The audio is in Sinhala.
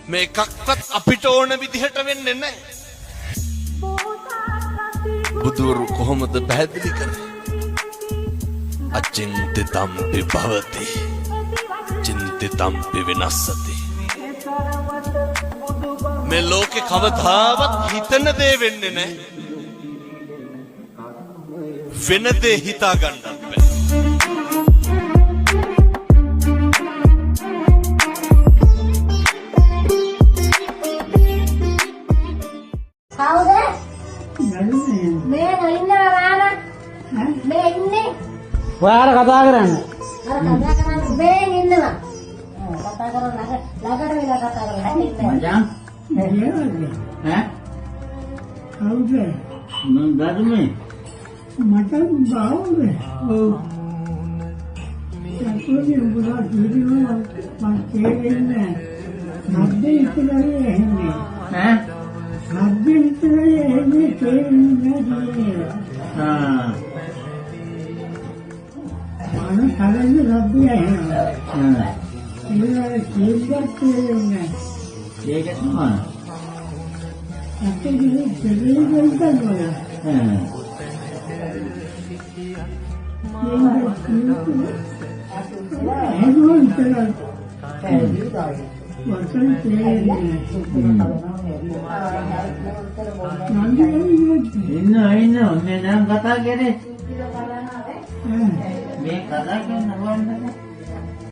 මේ එකක්වත් අපිට ඕන විදිහට වෙන්නේ නැහැ. බුදුරු කොහොමද පැහැදිලි කරන්නේ? අචින්තිතම්පි භවති චින්තිතම්පි විනස්සති. මේ ලෝකේ කවදාවත් හිතන දේ වෙන්නේ නැහැ. වෙන දේ හිතා ගන්නත් බෑ. කවුද? මේ ඉන්නවා රාම. මේ ඉන්නේ. ඔයාලා කතා කරන්න. අර කතා කරන්නේ මේ ඉන්නවා. කතා කරලා ළඟට වෙලා කතා කරලා ඉන්නවා. මචං ඈ කවුද? මම ගාතුමේ මට බාවුද? ඔව්. සතුටුයි උඹලා ජීවිතේ මම තේරෙන්නේ නැහැ. ඉතලයි එන්නේ. ඈ ඉතලයි එන්නේ තේරෙන්නේ නැහැ. මම කලින් රබ්බිය එනවා. ඒක කීයක් තේරෙන්නේ නැහැ. ඒක තමයි. අපේ දෙවියන් ගන්නවා. ඉන්න මේ නම් කතා කරේ මේ කතා කරන නෝන්නේ